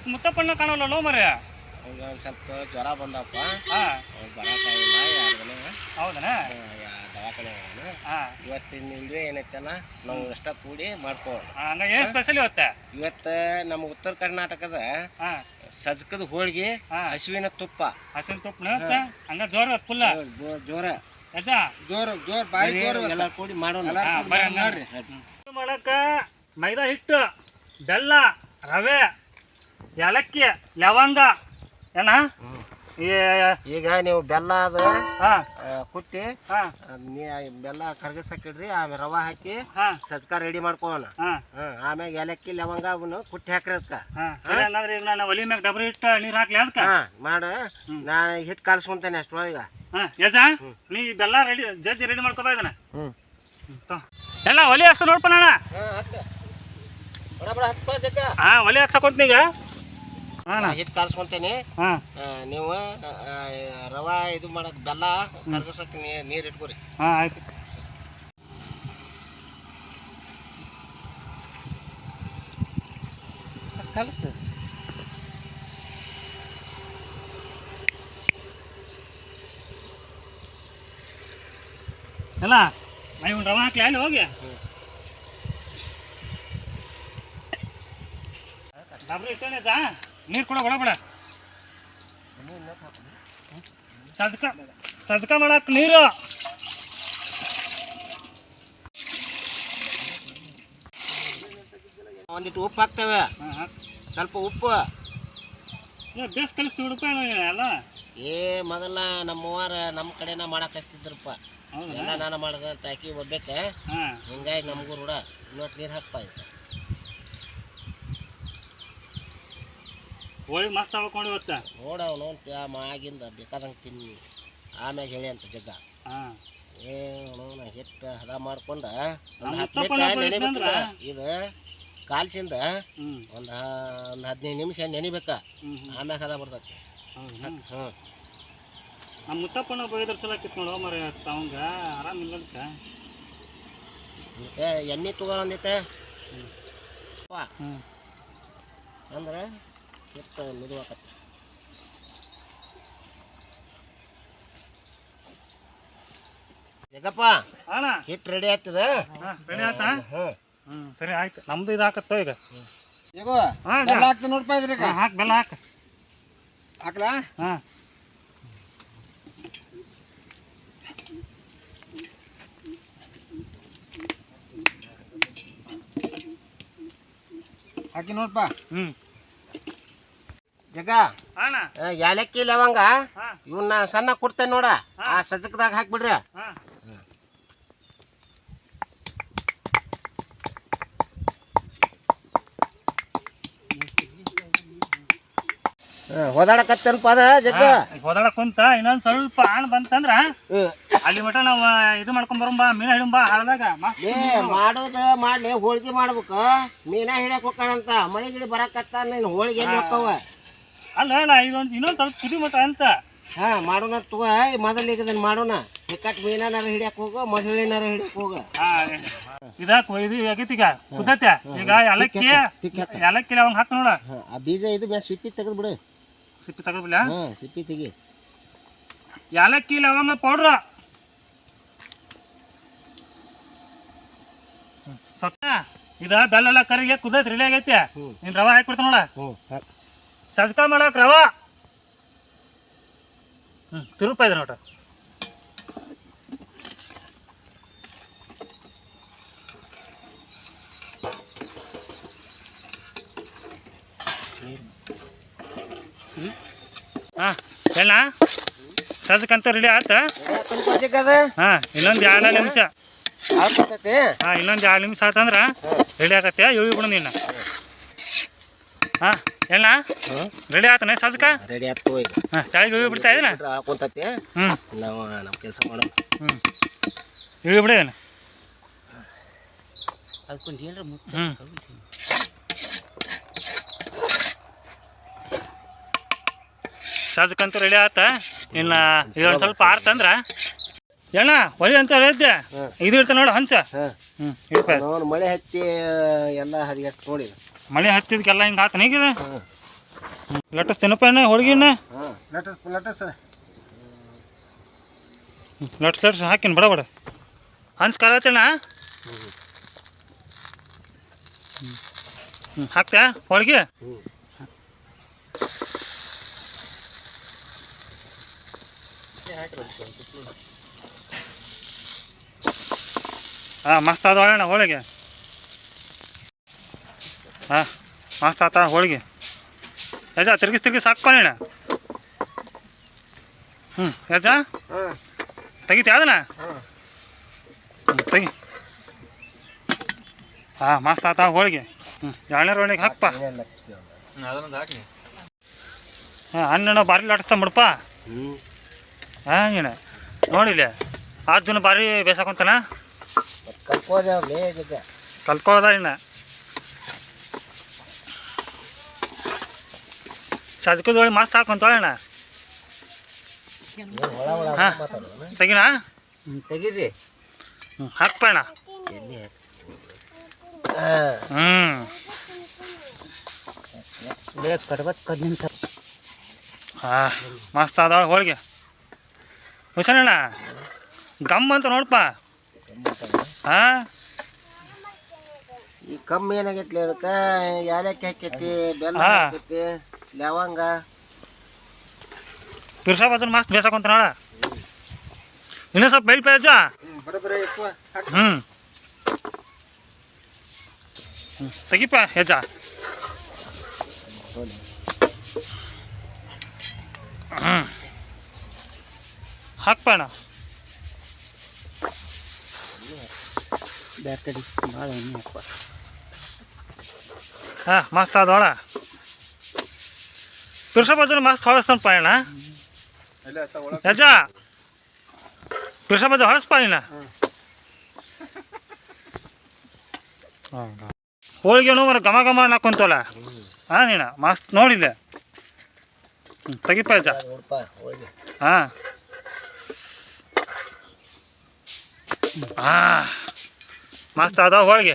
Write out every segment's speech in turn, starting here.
ಇವತ್ತು ಮುತ್ತಪ್ಪಣ್ಣ ಕಾಣಲ್ಲ ಮರೆ. ಅವ್ನಿಗೆ ಒಂದು ಸ್ವಲ್ಪ ಜ್ವರ ಬಂದಪ್ಪ. ಹಾಂ ಬರೋಕ್ಕಾಗಿಲ್ಲ 2 ದಿನ. ಹೌದನಾ? ದವಾಖಾನೆ ಹೋಗೋಣ. ಹಾಂ ಇವತ್ತಿನ ಇಲ್ವೇ ಏನೈತಲ್ಲ ನಾವು ಅಷ್ಟ ಕೂಡಿ ಮಾಡ್ಕೊಳ್ಳೋಣ. ಹಂಗಾಗಿ ಏನು ಸ್ಪೆಷಲ್ ಇವತ್ತು? ಇವತ್ತು ನಮ್ಮ ಉತ್ತರ ಕರ್ನಾಟಕದ ಹಾಂ ಸಜ್ಕದ ಹೋಳಿಗೆ, ಹಾಂ ಹಸುವಿನ ತುಪ್ಪ. ಹಸಿನ ತುಪ್ಪ ಇವತ್ತು ಹಂಗ ಜೋರು ಫುಲ್ಲ ಜೋರ ಯಜಾ ಜೋರ್ ಬಾರಿ ಜೋರ್ ಎಲ್ಲ ಕೂಡಿ ಮಾಡೋಣ. ನೋಡ್ರಿ ಮಾಡಕ್ಕ ಮೈದಾ ಹಿಟ್ಟು, ಬೆಲ್ಲ, ರವೆ, ಏಲಕ್ಕಿ, ಲವಂಗ ಏನ ಈಗ ನೀವು ಬೆಲ್ಲ ಅದ ಹಾಂ ಕುಟ್ಟಿ ಹಾಂ ಬೆಲ್ಲ ಕರ್ಗಸಕ್ಕಿಡ್ರಿ, ಆಮೇಲೆ ರವಾ ಹಾಕಿ ಹಾಂ ಸಜ್ಕ ರೆಡಿ ಮಾಡ್ಕೋಣ. ಹಾಂ ಆಮ್ಯಾಗ ಏಲಕ್ಕಿ ಲವಂಗ ಅವನು ಕುಟ್ಟಿ ಹಾಕ್ರಿ ಅದಕ್ಕೆ. ಹಾಂ ಸರಿ ಹಂಗಂದ್ರೆ ಈಗ ನಾನು ಒಲಿ ಮ್ಯಾಗ ಡಬ್ರಿ ಇಟ್ಟು ನೀರು ಹಾಕ್ಲಿ ಅದಕ್ಕೆ. ಮಾಡ ನಾನು ಹಿಟ್ಟು ಕಾಲ್ಸ್ಕೊಂತೇನೆ ಅಷ್ಟೊಳಗ. ಹಾಂ ಯಜಾ ನೀ ಬೆಲ್ಲ ರೆಡಿ ಜಜ್ಜಿ ರೆಡಿ ಮಾಡ್ಕೊತಾ ಇದ್ದಾನೆ. ಎಲ್ಲ ಒಲಿ ಹಚ್ಚ ನೋಡ್ಪ ನಾನು. ಹಾಂ ಒಲಿ ಹಚ್ಚಕೊಂತೀನಿ ಈಗ. ಹಾಂ ಹಿಟ್ಟು ಕಾಲ್ಸ್ಕೊಂತೇನೆ. ಹಾಂ ನೀವು ರವಾ ಇದು ಮಾಡಕ್ ಬೆಲ್ಲ ಕರ್ಗಸಕ್ಕೆ ನೀರು ಇಟ್ಕೊರಿ. ಹಾಂ ಆಯ್ತು. ಕಲಸು ಎಲ್ಲ ಇವ್ನು ರವೆ ಹಾಕ್ಲಿ ಅಲ್ಲಿ ಹೋಗಿ ಡಬ್ರಿ ಇಟ್ಟೇನೆ ಜಾ ನೀರು ಕೊಡ ಬಡ ಸಜ್ಕ ಮಾಡಕ್ಕೆ ನೀರು. ಒಂದಿಟ್ಟು ಉಪ್ಪು ಹಾಕ್ತೇವೆ. ಹಾಂ ಹಾಂ ಸ್ವಲ್ಪ ಉಪ್ಪು ಬೇಸ್ ಕಲಿಸಿ ಹುಡುಕ ಎಲ್ಲ. ಮೊದಲ ನಮ್ಮವ್ವಾರ ನಮ್ಮ ಕಡೆನ ಮಾಡಕ್ ಹಚ್ತಿದ್ರಪ್ಪ. ಎಲ್ಲ ನಾನು ಮಾಡಿದ ತಾಕಿ ಒಬ್ಬೇಕ. ಹಾಂ ಹಿಂಗಾಗಿ ನಮಗೂ ರೂಢ. ಇನ್ನೊಟ್ಟು ನೀರು ಹಾಕ್ಪ ಆಯ್ತು. ಹೋಳಿ ಮಸ್ತ್ ಆಗ್ಕೊಂಡು ಇವತ್ತು ನೋಡವ್ ನೋಡ್ತೀಯ ಆಗಿಂದ ಬೇಕಾದಂಗೆ ತಿನ್ನಿ ಆಮ್ಯಾಗ ಹೇಳಿ ಅಂತ ಜಗ್ಗ. ಹಾಂ ನೋಡ ಹಿಟ್ಟು ಹದ ಮಾಡ್ಕೊಂಡ ಒಂದು 10 ಮಿನಿಟ್ ನೆನಿಬೇಕ. ಇದು ಕಾಲ್ಸಿಂದ ಒಂದು 15 ನಿಮಿಷ ನೆನಿಬೇಕ. ಆಮ್ಯಾಗ ಹದ ಬರ್ತೈತಿ. ಹ್ಞೂ ನಮ್ಮ ಮುತ್ತಪ್ಪಣ್ಣ ಬೈದ್ರ ಚಲೋ ಆಕಿತ್ತು ನೋಡು ಮರ ಅವಂಗ ಆರಾಮ ಇಲ್ಲದಕ್ಕ. ಎಣ್ಣೆ ತಗೋ ಒಂದಿತ್ತೆ ಅಂದ್ರೆ ಹಿಟ್ಟು ಮಿದುವಾಕತ್ತ. ಜಗಪ್ಪ ಹಿಟ್ಟು ರೆಡಿ ಆಗ್ತದ. ರೆಡಿ ಆಯ್ತಾ? ಹ್ಞೂ ಸರಿ ಆಯ್ತು. ನಮ್ದು ಇದು ಹಾಕತ್ತೋ ಈಗ. ಈಗ ಬೆಲ್ಲ ಹಾಕ್ತೀನಿ ನೋಡ್ಪ ಇದ್ರಿ. ಹಾಕಿ ಬೆಲ್ಲ ಹಾಕ ಹಾಕ್ಲಾ? ಹಾಂ ಹಾಕಿ ನೋಡ್ಪ. ಹ್ಞೂ ಜಗ ಹಾಂ ಏಲಕ್ಕಿ ಲವಂಗ ಹಾಂ ಇವನ್ನ ಸಣ್ಣ ಕೊಡ್ತೇನೆ ನೋಡ. ಆ ಸಜ್ಜಕದಾಗ ಹಾಕ್ಬಿಡ್ರಿ. ಹಾಂ ಹೋದಾಡಕತ್ತೇನಪ್ಪ ಅದ ಜಗ್ಗ. ಹೋದಾಡಕ್ ಕುಂತ ಇನ್ನೊಂದು ಸ್ವಲ್ಪ ಹಣ್ಣು ಬಂತಂದ್ರ ಅಲ್ಲಿ ಮಟ ನಾವು ಇದು ಮಾಡ್ಕೊಂಡ್ ಬರಂಬ ಮೀನ ಹಿಡಿಂಬ ಹಾಳದಾಗ ಮಾಡೋದು ಮಾಡ್ಲಿ ಹೋಳಿಗೆ ಮಾಡ್ಬೇಕು. ಮೀನಾ ಹಿಡಿಯಕ್ ಹೋಗ್ಕಣಂತ ಮಳೆ ಗಿಡಿ ಬರಕತ್ತ ನೀನು ಹೋಳಿಗೆ ಎಲ್ಲಿ ಹೋಕ್ಕವ? ಅಲ್ಲ ನಾ ಇನ್ನೊಂದು ಸ್ವಲ್ಪ ಕುದಿ ಮಟ ಅಂತ. ಮಾಡೋಣ ತಗೋ. ಮೊದಲಿಗೆ ಇದನ್ನ ಮಾಡೋಣ. ಹಿಕ್ಕಟ್ ಮೀನಾರ ಹಿಡಿಯಕ್ ಹೋಗು, ಮಹಿಳೆನಾರ ಹಿಡಿಯಕ್ ಹೋಗ. ಇದು ಆಗೈತಿ ಈಗ ಕುದತ್ತೆ. ಈಗ ಏಲಕ್ಕಿ ಲವಂಗ ಹಾಕ ನೋಡ. ಆ ಬೀಜ ಇದು ಸಿಪ್ಪಿ ತೆಗೆದು ಬಿಡು. ಸಿಪ್ಪಿ ತಗೋಬಿಲ್ಲ. ಸಿಪ್ಪಿ ತೆಗಿ. ಏಲಕ್ಕಿ ಲವಂಗ ಪೌಡ್ರ ಸೊಕ್ಕ ಇದ ಬೆಲ್ಲ ಕರಿಗೆ ಕುದತ್ ರೆಡಿ ಆಗೈತಿ. ನೀನ್ ರವಾ ಹಾಕ್ಬಿಡ್ತ ನೋಡ. ಸಜ್ಕ ಮಾಡಕ್ ರವಾ ತಿರುಪ ಇದೆ ನೋಡ್ರಿ. ಹಾಂ ಹೇಳ ಸಜ್ಕಂತ ರೆಡಿ ಆತ. ಹಾಂ ಇನ್ನೊಂದು 2 ನಿಮಿಷ. ಹಾಂ ಇನ್ನೊಂದು 2 ನಿಮಿಷ ಆತಂದ್ರೆ ರೆಡಿ ಆಗತ್ತೆ. ಇಳಿ ಬಿಡು ನೀನು. ಹಾಂ ಹೇಳ ರೆಡಿ ಆತನ ಸಜ್ಕ? ರೆಡಿ ಆಯ್ತು. ಹಾಂ ಕೆಳಗೆ ಇಳಿ ಬಿಡ್ತಾ ಇದೀನ. ಹಾಕೊಂತತಿ. ಹ್ಞೂ ನಾವು ನಮ್ಮ ಕೆಲಸ ಮಾಡೋಣ. ಇಳಿ ಬಿಡೇನು? ಅದಕ್ಕೊಂದು ಹೇಳ್ರಿ. ಹ್ಞೂ ಸಜ್ಕಂತೂ ರೆಡಿ ಆತ. ಇನ್ನು ಇದೊಂದು ಸ್ವಲ್ಪ ಆರ್ತಂದ್ರ ಏನ ಒಲಿ ಅಂತ ಹೇಳಿದ್ದೆ. ಇದು ಇರ್ತ ನೋಡು ಹಂಚ. ಮಳೆ ಹತ್ತಿ ಎಲ್ಲ ಹದಿಗೆಟ್ಟು ನೋಡಿ. ಮಳೆ ಹತ್ತಿದ್ಕೆಲ್ಲ ಹಿಂಗೆ ಆತನ ಈಗ ಲಟ್ಟಸ್ ತಿನ್ನಪ್ಪ ಹೋಳಿಗೆನ ಹಾಂ ಲಟಸ್ ಲಟ್ಸ್ ಹಾಕಿನ ಬಡ ಬಡ ಹಂಚ್ ಕರತ್ತಣ್ಣ ಹಾಕ್ತ್ಯಾ ಹೋಳಿಗೆ ಹಾಂ ಮಸ್ತ್ ಆದ ಅಣ್ಣ ಹೋಳಿಗೆ ಹಾಂ ಮಸ್ತ್ ಆತ ಹೋಳಿಗೆ ಯಜಾ ತಿರ್ಗಿಸ್ ಹಾಕ್ಕೊಳ್ಳೋಣ ಯಜಾ ಹಾಂ ತೆಗಿತ್ಯಾ ಅದನ್ನ ಹಾಂ ತೆಗಿ ಹಾಂ ಮಸ್ತ್ ಆತ ಹೋಳಿಗೆ ಎರಡನೇ ಹೋಳಿಗೆ ಹಾಕಪ್ಪ ಅದನ್ನೊಂದು ಹಾಕಿ ಹಾಂ ಹಣ್ಣು ಭಾರಿ ಲಾಟಿಸ್ತಾ ಬಿಡಪ್ಪ ಹಾಂ ಏನ ನೋಡಿಲ್ಲ ಆರು ಜನ ಭಾರಿ ಬೇಸಾಕೊಂತಾನ ಕಲ್ಕೋದೇವ್ಲಿ ಜೊತೆ ಕಲ್ಕೊಳ್ಳೋದ ಇನ್ನ ಸಜ್ಕದೊಳಗೆ ಮಸ್ತ್ ಹಾಕೊಂತೋಳಣ್ಣ ಒಳ ಒಳ ಹಾಂ ತೆಗಿನಾ ತೆಗೀರಿ ಹಾಕ್ಪ ಅಣ್ಣ ಹಾಂ ಮಸ್ತ್ ಅದ ಹೋಳಿಗೆ ಹುಷಾರಣ್ಣ ಗಮ್ ಅಂತ ನೋಡಪ್ಪ ಹಾಂ ಈ ಕಮ್ಮಿ ಏನಾಗೈತ್ಲಿ ಅದಕ್ಕೆ ಯಾಲಕ್ಕಿ ಹಾಕೈತಿ ಬೆಲ್ಲ ಹಾ. ಹಾಕೈತಿ ಲವಂಗ ಪಿರ್ಸಾ ಬದನ್ ಮಸ್ತ್ ಬೇಸಾಕೊಂತ ನೋಡ ಇನ್ನೂ ಸ್ವಲ್ಪ ಬೆಳ್ ಪೇಜ ಬರೋಬ್ಬರಿ ఎక్కువ ತೆಗಿಪ್ಪ ಹೆಜ್ಜ ಹಾಕ್ಪ ಅಣ್ಣ ಬ್ಯಾಕಡಿ ಭಾಳ ಎಣ್ಣೆ ಹಾಕುವ ಹಾಂ ಮಸ್ತ್ ಅದೋಳ ಪಿರ್ಸಾ ಬದನ್ ಮಸ್ತ್ ಹೊಳಸ್ತಾನಪ್ಪ ಅಣ್ಣ ಹೆಜ್ಜ ಪಿರ್ಸಾ ಬದ ಹೊಳಸ್ಪ ನೀನ ಹೋಳಿಗೆ ಮರ ಘಮ ಘಮ ಹಾಕೊಂತಲ್ಲ ಹಾಂ ನೀನ ಮಸ್ತ್ ನೋಡಿಲ್ಲ ತೆಗಿಪ್ಪ ಹೆಜ್ಜ ನೋಡಪ್ಪ ಹೋಳಿಗೆ ಹಾಂ ಹಾಂ ಮಸ್ತ್ ಅದಾವ ಹೋಳಿಗೆ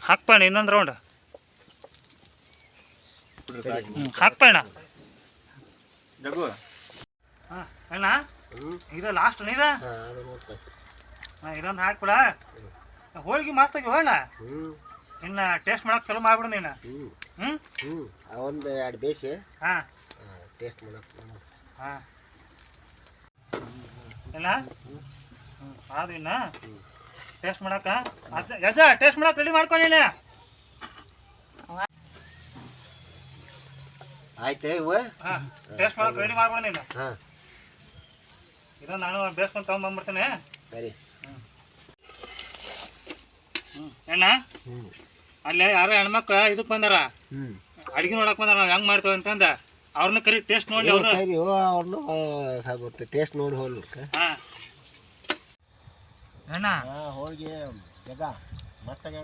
ಹಾಕ್ಪ ಅಣ್ಣ ಇನ್ನೊಂದು ರೌಂಡ್ ಹಾಕ್ಪ ಅಣ್ಣ ಜಗು ಹಾಂ ಅಣ್ಣ ಇದು ಲಾಸ್ಟ್ ನೀದ ಹಾಂ ಅದು ನೋಡ್ತಾ ಹಾಂ ಇದೊಂದು ಹಾಕ್ಬಿಡ ಹೋಳಿಗೆ ಮಸ್ತ್ ಆಗಿ ಹೋಣ ಇನ್ನು ಟೇಸ್ಟ್ ಮಾಡಕ್ಕೆ ಚಲೋ ಮಾಡ್ಬಿಡು ನೀನು ಒಂದು ಎರಡು ಬೇಸಿ ಹಾಂ ಟೇಸ್ಟ್ ಮಾಡಕ್ಕೆ ಹಾಂ ಇಲ್ಲ ಅದು ಇನ್ನ ಟೇಸ್ಟ್ ಮಾಡಕ್ಕ ಯಜ ಟೇಸ್ಟ್ ಮಾಡಕ್ಕೆ ರೆಡಿ ಮಾಡ್ಕೊಳ್ಳಿ ಆಯ್ತಾ ಇವ ಹಾಂ ಟೇಸ್ಟ್ ಮಾಡಕ್ಕೆ ರೆಡಿ ಮಾಡ್ಬೇಡ ನೀನು ಹಾಂ ಇದನ್ನು ನಾನು ಬೇಸ್ಕೊಂಡು ತೊಗೊಂಬಂದ್ಬಿಡ್ತೀನಿ ಸರಿ ಅಣ್ಣ ಅಲ್ಲೇ ಯಾರೋ ಹೆಣ್ಮಕ್ಳು ಇದಕ್ಕೆ ಬಂದಾರ ಅಡಿಗೆ ನೋಡಕ್ ಬಂದಾರ ನಾವು ಹೆಂಗೆ ಮಾಡ್ತೇವೆ ಅಂತಂದ ಅವ್ರನ್ನ ಕರಿ ಟೇಸ್ಟ್ ನೋಡಿ ಅವ್ರು ಸರಿ ಅವ್ರನ್ನು ಸ್ವಲ್ಪ ಟೇಸ್ಟ್ ನೋಡಿ ಹೋಗ್ಲಿಕ್ಕೆ ಹಾಂ ಅಣ್ಣ ಹಾಂ ಹೋಳಿಗೆ ಜಗ ಮತ್ತಾಗ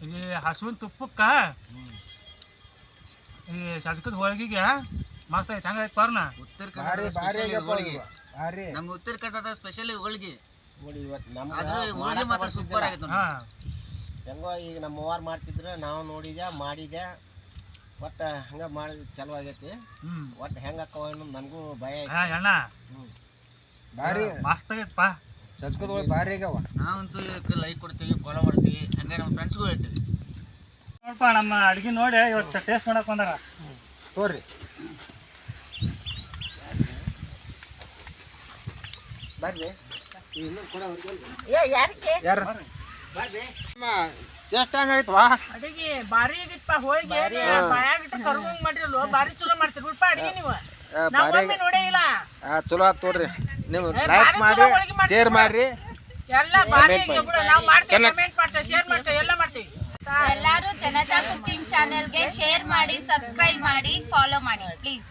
ಈ ಹಸುವಿನ ತುಪ್ಪಕ್ಕೆ ಈ ಸಜ್ಕದ ಹೋಳಿಗೆಗೆ ಮಸ್ತ್ ಐತೆ ಹಂಗೈತೆ ಪಾರ್ನ ಉತ್ತರ ಕನ್ನಡ ಹೋಳಿಗೆ ನಮ್ಮ ಉತ್ತರ ಕನ್ನಡದ ಸ್ಪೆಷಲ್ ಹೋಳಿಗೆ ನೋಡಿ ಇವತ್ತು ನಮ್ಮ ಹೋಳಿಗೆ ಮಾತ್ರ ಸೂಪರ್ ಆಗೈತೆ ನೋಡಿ. ಹಾಂ ಹೆಂಗೋ ಈಗ ನಮ್ಮ ಅವ್ವಾರು ಮಾಡ್ತಿದ್ರೆ ನಾವು ನೋಡಿದೆ ಮಾಡಿದೆ ಒಟ್ಟು ಹಂಗೆ ಮಾಡಿದ ಚಲೋ ಆಗೈತಿ ಒಟ್ಟು ಹೆಂಗೆ ಅಕ್ಕವ ಅನ್ನೋದು ನನಗೂ ಭಯ ಐತಿ ಹಾಂ ಅಣ್ಣ ಭಾರಿ ಮಸ್ತ್ ಆಗೈತಪ್ಪ ಸಜ್ಕದೊಳಗೆ ಭಾರಿ ಆಗ್ಯಾವ ನಾವಂತೂ ಇದಕ್ಕೆ ಲೈಕ್ ಕೊಡ್ತೀವಿ ಫಾಲೋ ಮಾಡ್ತೀವಿ ಹಂಗೆ ನಮ್ಮ ಫ್ರೆಂಡ್ಸ್ಗೂ ಹೇಳ್ತೀವಿ ನೋಡಪ್ಪ ನಮ್ಮ ಅಡ್ಗೆ ನೋಡಿ ಇವತ್ತು ಟೇಸ್ಟ್ ಮಾಡಕ್ ಬಂದಾರ ತೋರಿ ಬರ್ರಿ ಯಾರು ಎಷ್ಟು ಹಂಗಾಯ್ತವಾ ಅಡಿಗೆ ಬಾರಿ ಆಗಿತ್ತಪ್ಪ ಹೋಳಿಗೆ ಬಾಯಾಗಿಟ್ಟು ಕರ್ಗೊಂಗ್ ಮಾಡಿರಲ್ವ ಬಾರಿ ಚಲೋ ಮಾಡ್ತೀರಿ ಬಿಡ್ಪ ಅಡಿಗೆ ನೀವು ನಾವೊಮ್ಮೆ ನೋಡೇ ಇಲ್ಲ ಚಲೋ ಆತ್ ತೋರಿ ನೀವು ಲೈಕ್ ಮಾಡಿ ಶೇರ್ ಮಾಡ್ರಿ ಎಲ್ಲ ಬಾರಿ ಆಗಿ ಬಿಡು ನಾವು ಮಾಡ್ತೀವಿ ಕಮೆಂಟ್ ಮಾಡ್ತೇವೆ ಶೇರ್ ಮಾಡ್ತೇವೆ ಎಲ್ಲ ಮಾಡ್ತೀವಿ ಎಲ್ಲರೂ ಜನತಾ ಕುಕಿಂಗ್ ಚಾನೆಲ್ಗೆ ಶೇರ್ ಮಾಡಿ ಸಬ್ಸ್ಕ್ರೈಬ್ ಮಾಡಿ ಫಾಲೋ ಮಾಡಿ ಪ್ಲೀಸ್